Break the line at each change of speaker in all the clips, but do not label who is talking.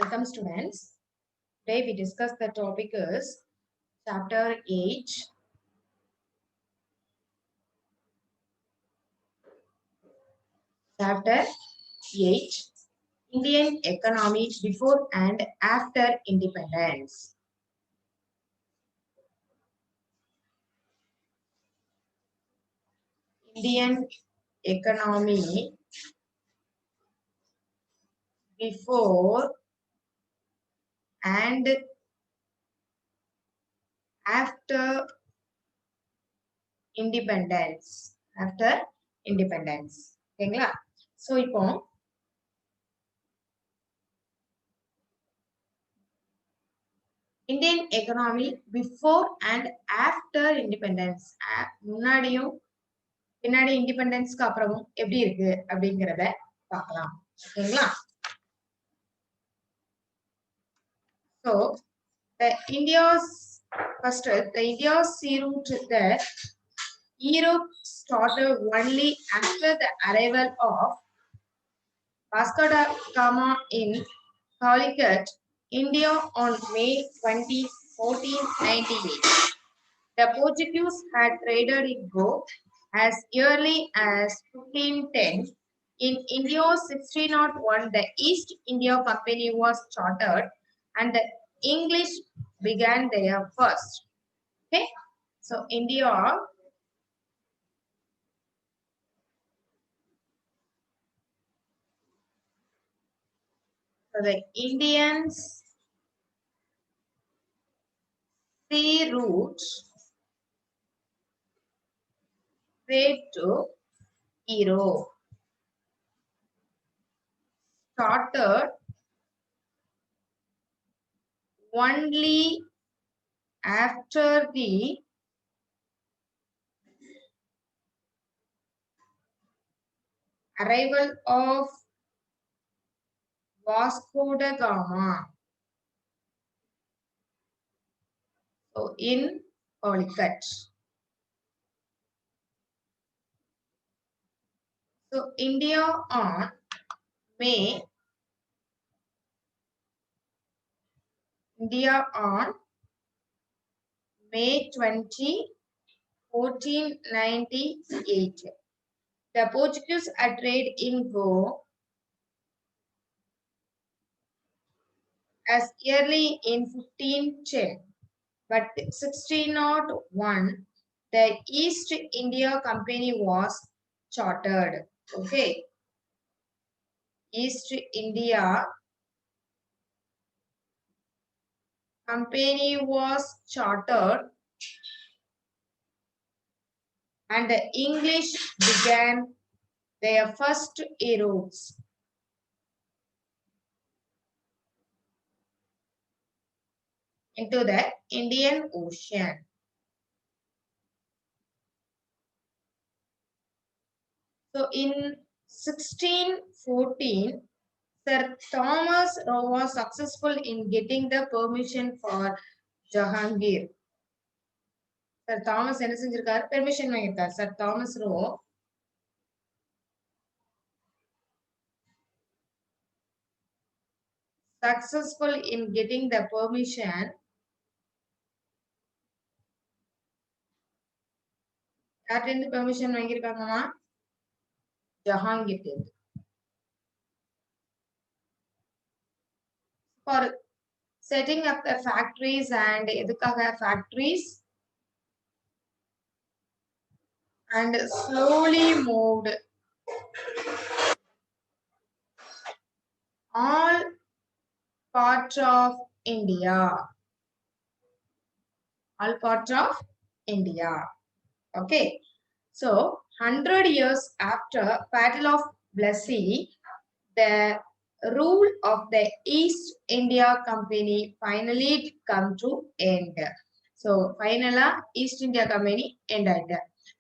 Welcome students. Today we discuss the topic is chapter 8. Chapter 8, Indian economy before and after independence. Indian economy before and after independence. After independence. ஓகேங்களா? So இப்போ Indian economy before and after independence. முன்னாடியும் பின்னாடி இண்டிபெண்டன்ஸ்க்கு அப்புறமும் எப்படி இருக்கு அப்படிங்கறத பார்க்கலாம். ஓகேங்களா? So the India's first the India's sea route that Europe started only after the arrival of Vasco da Gama in Calicut, India on May 20, 1498. The Portuguese had traded in Go as early as 1510. In India 1601, the East India Company was chartered and the English began there first. Okay, so India so the Indians sea route trade to Europe started only after the arrival of Vasco da Gama. So in Calicut. So India on May 20, 1498. The Portuguese had trade in Go as early in 1510, but 1601 the East India Company was chartered. Okay, East India Company was chartered and the English began their first routes. Into the Indian Ocean. So in 1614, Sir Thomas Roe was successful in getting the permission for Jahangir. Sir Thomas என்ன செஞ்சிருக்கார்? Permission வாங்கிட்டார். Sir Thomas Roe successful in getting the permission யார்கிட்ட permission வாங்கியிருக்காங்கம்மா? Jahangir. For setting up the factories and எதுக்காக factories and slowly moved all parts of India. All parts of India. Okay. So 100 years after Battle of Plassey, the rule of the East India Company finally come to end. So finally East India Company ended.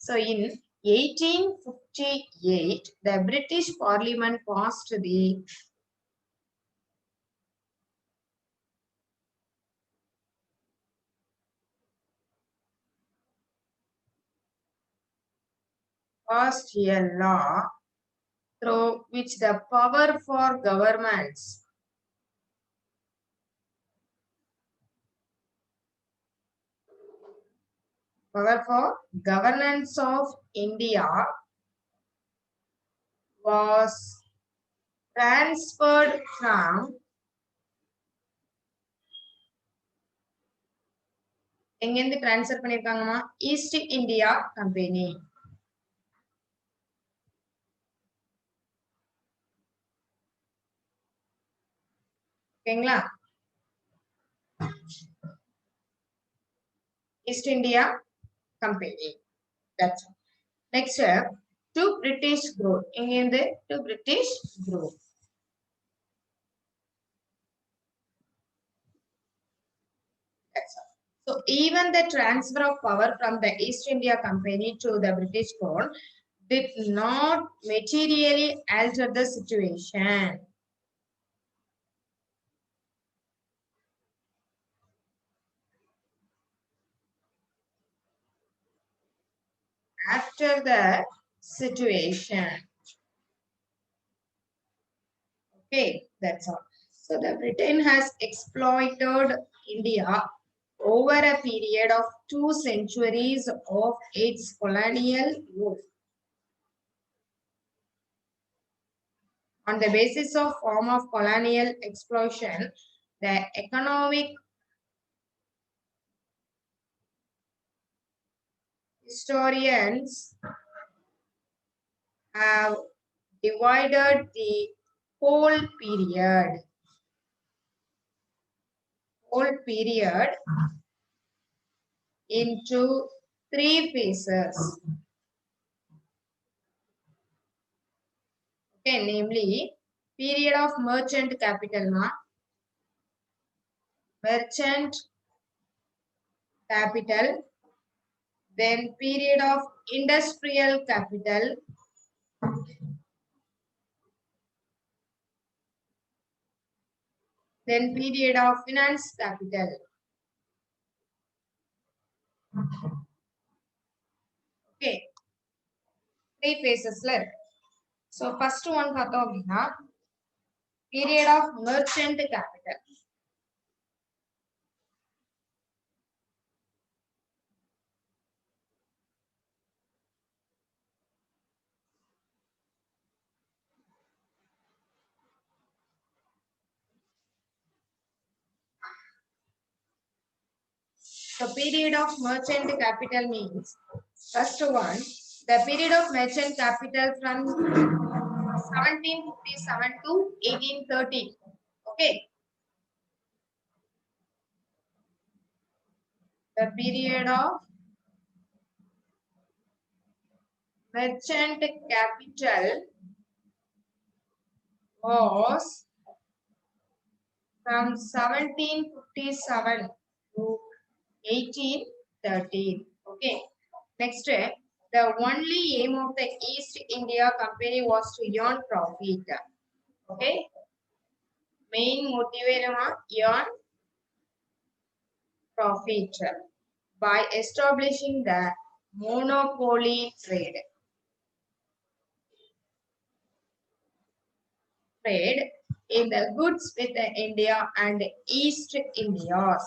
So in 1858, the British Parliament passed the passed a law through which the power for governments power for governance of India was transferred from எங்கிருந்து transfer பண்ணிருக்காங்கம்மா east India company. ஓகேங்களா? East India Company. That's all. Next, to British growth. எங்கிருந்து to British growth. That's all. So even the transfer of power from the East India Company to the British Crown did not materially alter the situation. After the situation. Okay, that's all. So the Britain has exploited India over a period of 2 centuries of its colonial rule. On the basis of form of colonial exploitation, the economic historians have divided the whole period into 3 phases. Okay, namely period of merchant capital, then period of industrial capital, then period of finance capital. Okay, 3 phases left. So first one பார்த்தோம் அப்படின்னா period of merchant capital. The period of merchant capital means first one, the period of merchant capital from 1757 to 1830. Okay. The period of merchant capital was from 1757 to 1813. Okay. Next, the only aim of the East India Company was to earn profit. Okay. Main motive earn profit by establishing the monopoly trade. Trade in the goods with India and East Indias.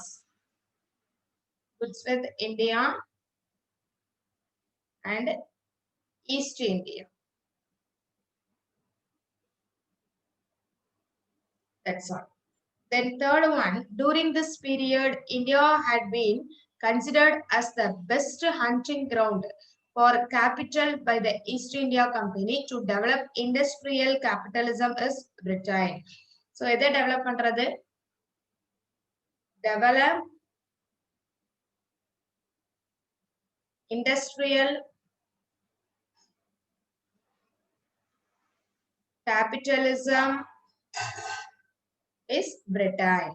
Goods with India and East India. That's all. Then third one, during this period, India had been considered as the best hunting ground for capital by the East India Company to develop industrial capitalism is Britain. So, எதை develop பண்றது? Develop industrial capitalism is Britain.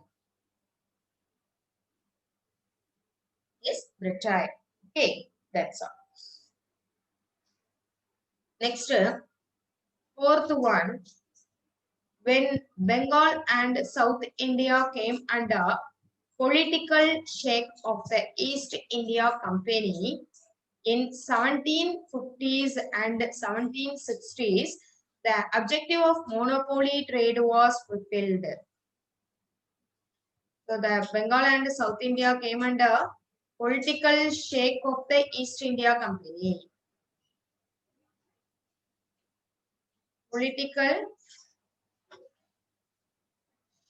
Is Britain. Okay, that's all. Next, fourth one, when Bengal and South India came under political shake of the East India Company in 1750s and 1760s, the objective of monopoly trade was fulfilled. So the Bengal and South India came under Political shake of the East India Company. Political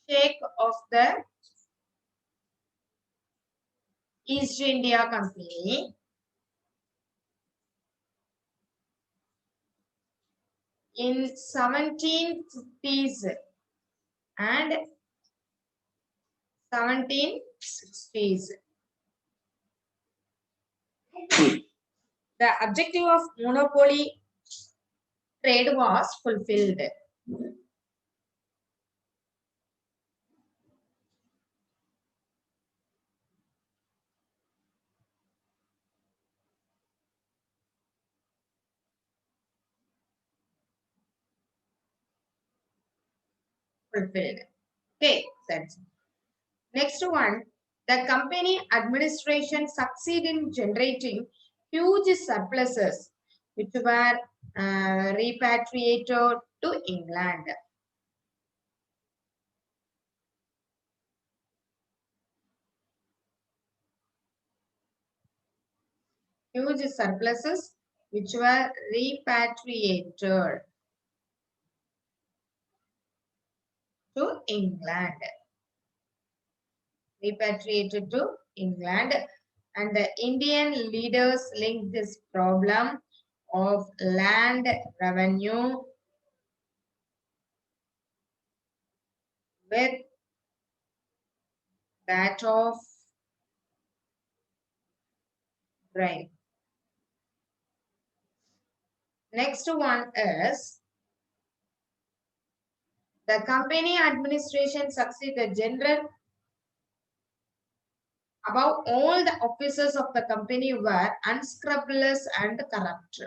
shake of the East India Company in 1750s and 1760s. The objective of monopoly trade was fulfilled. Fulfilled. Okay, that's next one. The company administration succeeded in generating huge surpluses, which were repatriated to England. Huge surpluses, which were repatriated to England. Repatriated to England, and the Indian leaders linked this problem of land revenue with that of grain. Next one is the company administration succeeded general. Above all, the officers of the company were unscrupulous and corrupt.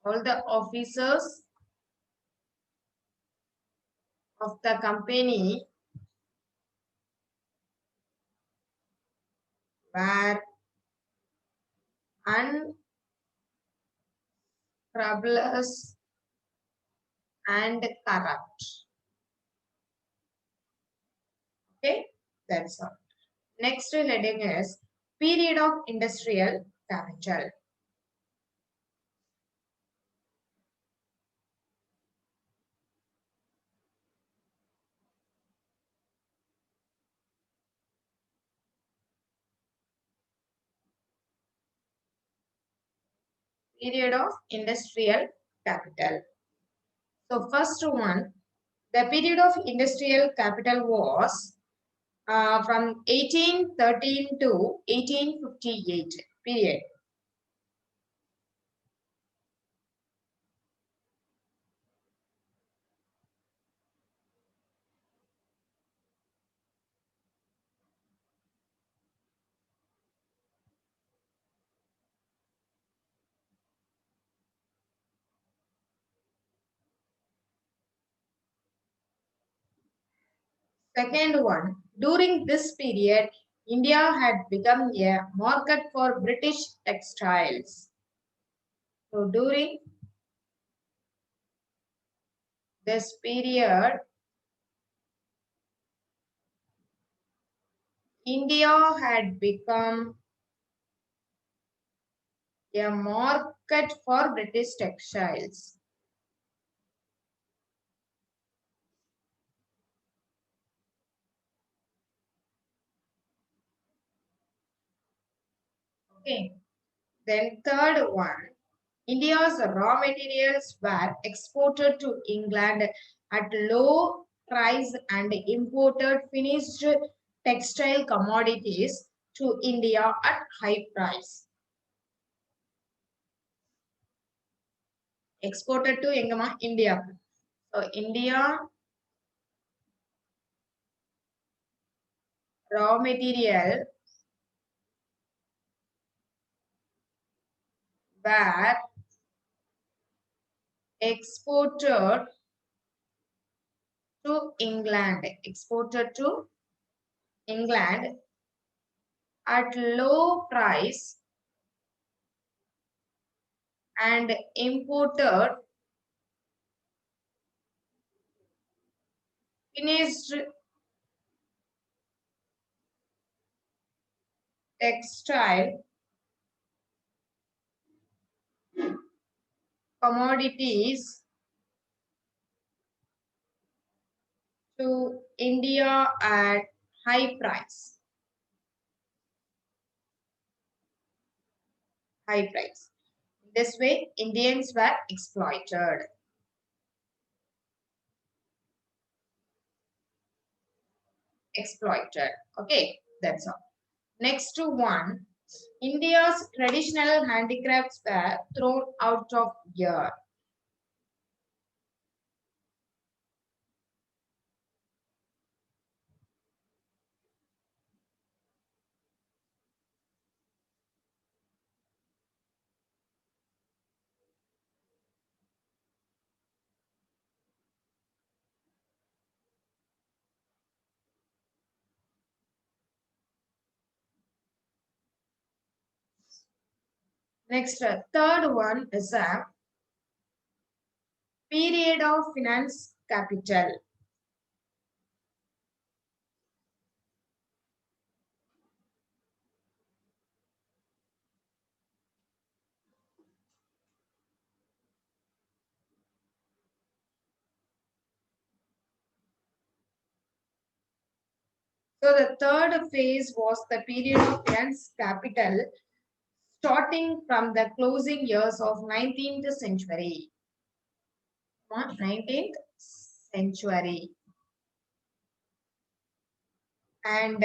All the officers of the company were unscrupulous and corrupt. Okay, that's all. Next heading is period of industrial capital. Period of industrial capital. So first one, the period of industrial capital was from 1813 to 1858 period. Second one, during this period, India had become a market for British textiles. So during this period, India had become a market for British textiles. Okay. Then third one, India's raw materials were exported to England at low price and imported finished textile commodities to India at high price. Exported to India. So India raw material were exported to England. Exported to England at low price and imported finished textile, commodities to India at high price. High price. This way, Indians were exploited. Okay, that's all. Next to one, India's traditional handicrafts were thrown out of gear. Next, third one is a period of finance capital. So the third phase was the period of finance capital starting from the closing years of 19th century. 19th century. And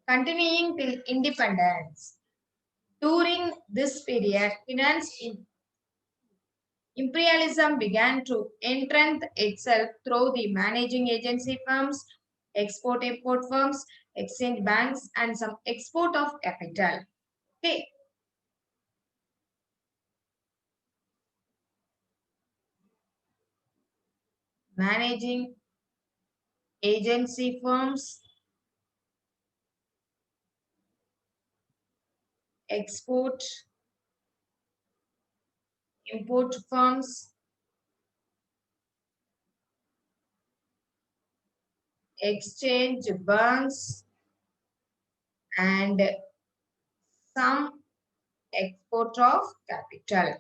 continuing till independence. During this period, finance imperialism began to entrench itself through the managing agency firms, export-import firms, exchange banks, and some export of capital. Okay. Managing agency firms, export, import firms, exchange banks, and some export of capital.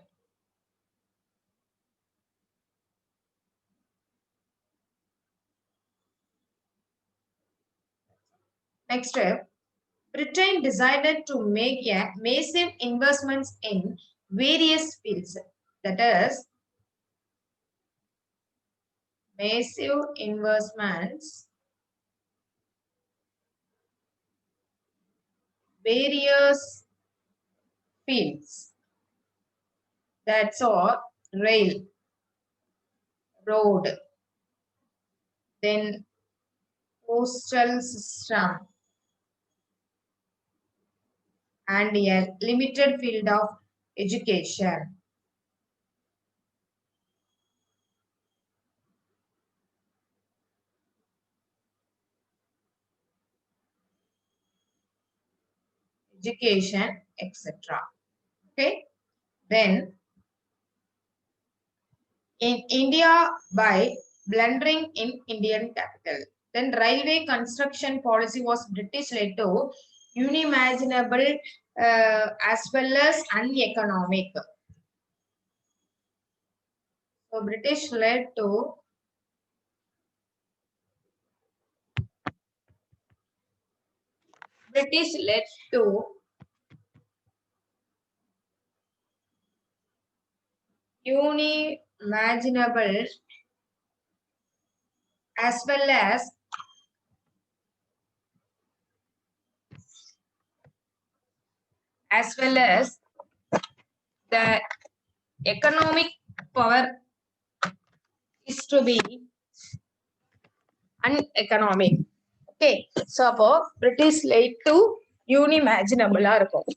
Next step, Britain decided to make a massive investments in various fields. That is, massive investments, various fields. That's all. Rail, road, then postal system, and a limited field of education. Education, etc. Okay. Then in India by blundering in Indian capital. Then railway construction policy was British led to unimaginable as well as uneconomic. So British led to unimaginable as well as the economic power is to be uneconomic. Okay, so அப்போ British led to unimaginable இருக்கும்.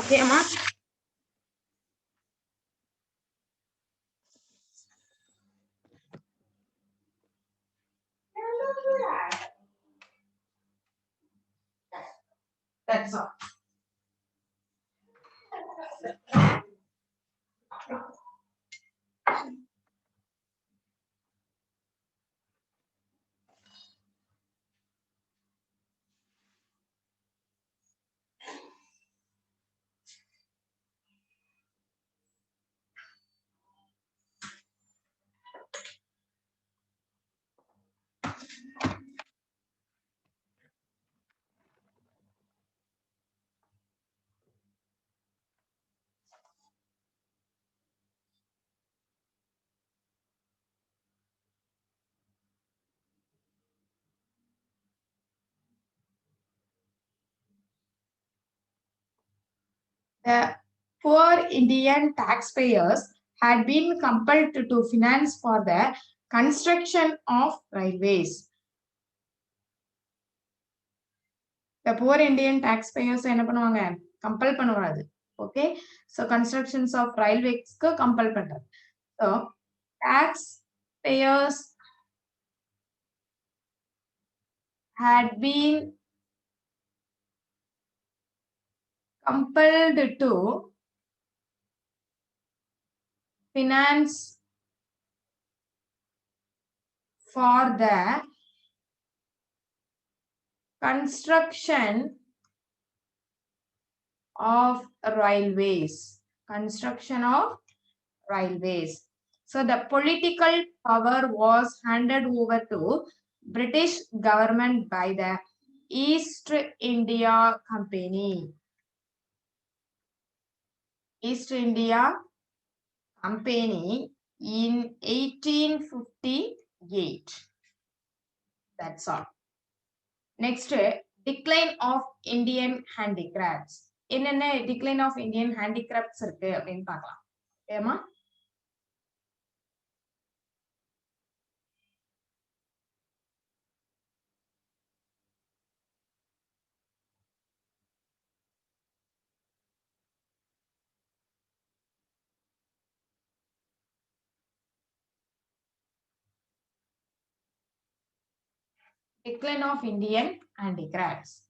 Okay, அம்மா. That's all. The poor Indian taxpayers had been compelled to finance for the construction of railways. The poor Indian taxpayers என்ன பண்ணுவாங்க compel பண்ணுவாங்க okay so constructions of railways க்கு compel பண்றது so taxpayers had been compelled to finance for the construction of railways. Construction of railways. So the political power was handed over to British government by the East India Company. East India Company in 1858. That's all. Next, decline of Indian handicrafts. என்னென்ன decline of Indian handicrafts இருக்கு அப்படின்னு பார்க்கலாம் ஏமா decline of Indian handicrafts.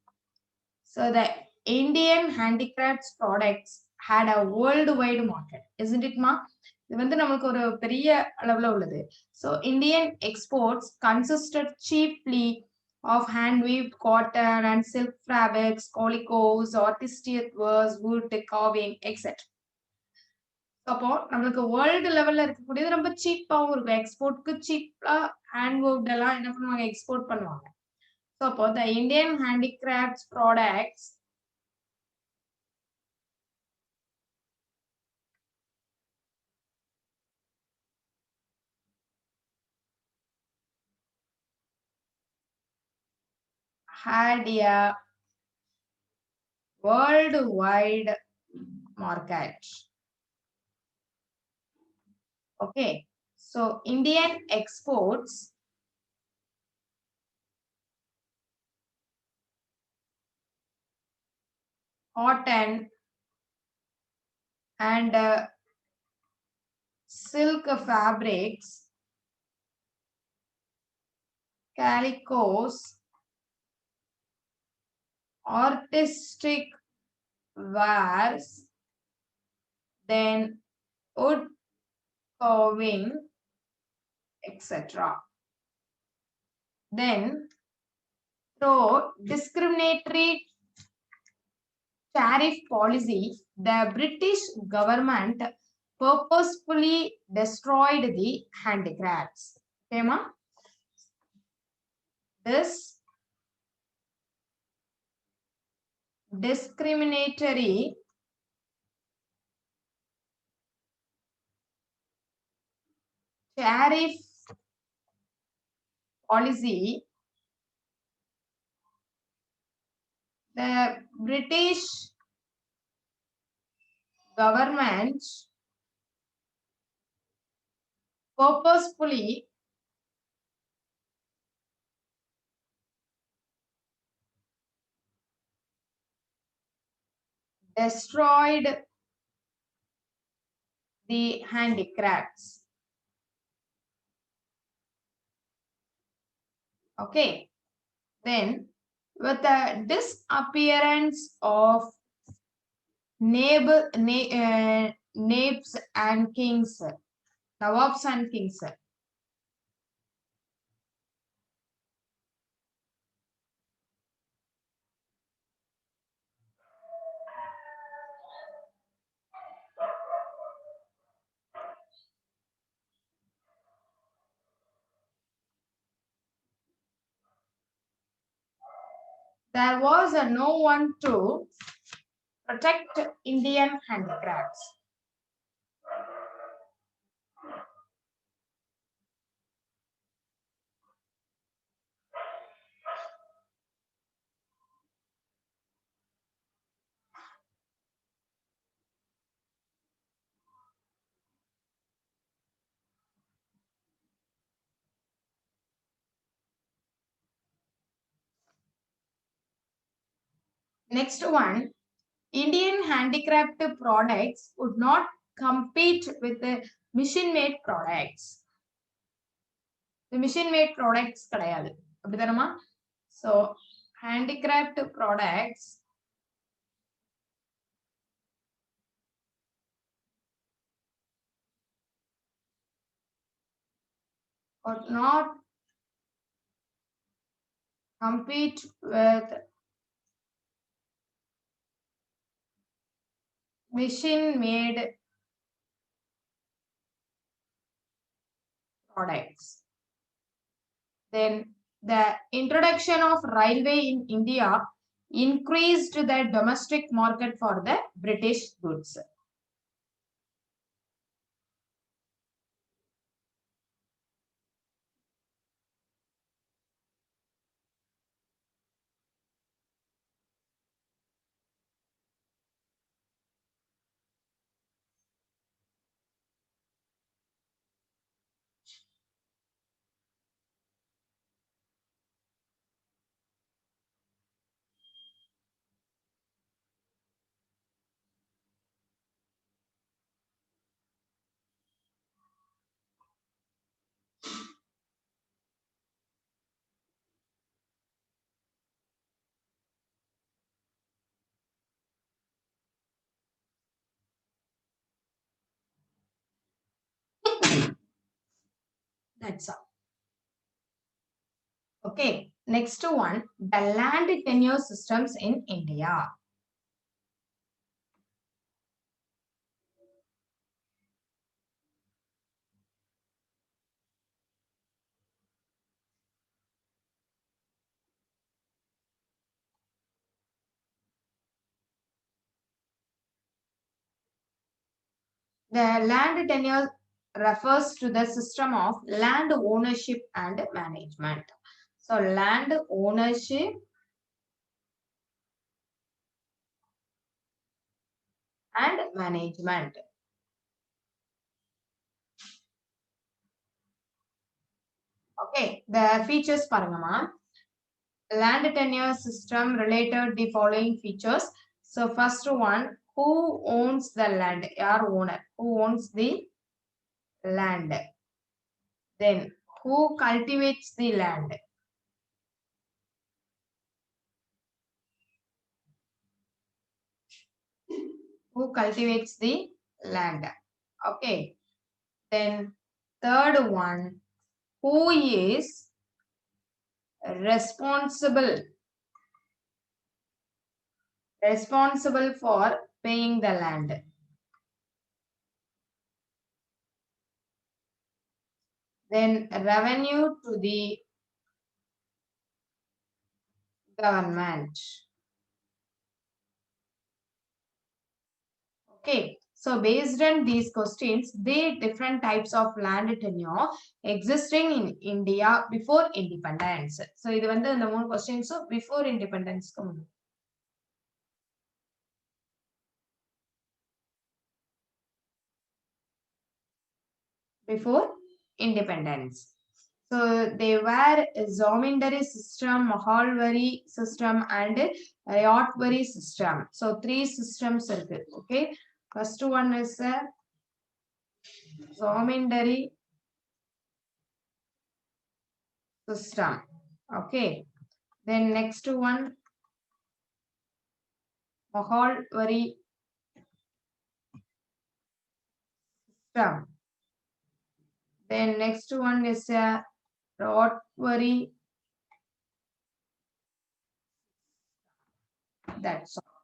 So the Indian handicrafts products had a worldwide market, isn't it, ma? இது வந்து நமக்கு ஒரு பெரிய அளவுல உள்ளது. So Indian exports consisted chiefly of hand-weaved cotton and silk fabrics, calicos, artistic works, wood carving, etc. அப்போ நம்மளுக்கு world லெவல்ல இருக்கக்கூடியது ரொம்ப சீப்பாவும் இருக்கும் எக்ஸ்போர்ட்க்கு சீப்பா ஹேண்ட் ஒர்க் எல்லாம் என்ன பண்ணுவாங்க எக்ஸ்போர்ட் பண்ணுவாங்க ஸோ அப்போ the Indian handicrafts products had a worldwide market. Okay, so Indian exports cotton and silk fabrics, calicos, artistic wares, then wood carving, etc. Then, through discriminatory tariff policy, the British government purposefully destroyed the handicrafts. Okay, ma? This discriminatory tariff policy, the British government purposefully destroyed the handicrafts. Okay, then with the disappearance of nabs and kings, Nawabs and kings, there was no one to protect Indian handicrafts. Next one, Indian handicraft products would not compete with the machine-made products. The machine-made products கிடையாது. அப்படிதானமா? So, handicraft products would not compete with machine-made products. Then the introduction of railway in India increased the domestic market for the British goods. That's all. Okay, next one, the land tenure systems in India. The land tenure refers to the system of land ownership and management. So, land ownership and management. Okay, the features parangama. Land tenure system related the following features. So, first one, who owns the land? Your owner. Who owns the land? Then, who cultivates the land? Who cultivates the land? Okay. Then, third one, who is responsible for paying the land? Then, revenue to the government. Okay, so based on these questions, the different types of land tenure existing in India before independence. So இது வந்து இந்த மூணு questions before independence before independence. So they were zamindari system, mahalwari system, and rayatwari system. So three systems இருக்கு. Okay, first one is zamindari system. Okay, then next one mahalwari system. Then next one is rayatwari. That's all.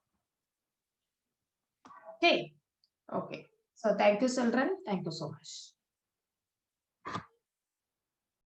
Okay. Okay. So thank you, children. Thank you so much.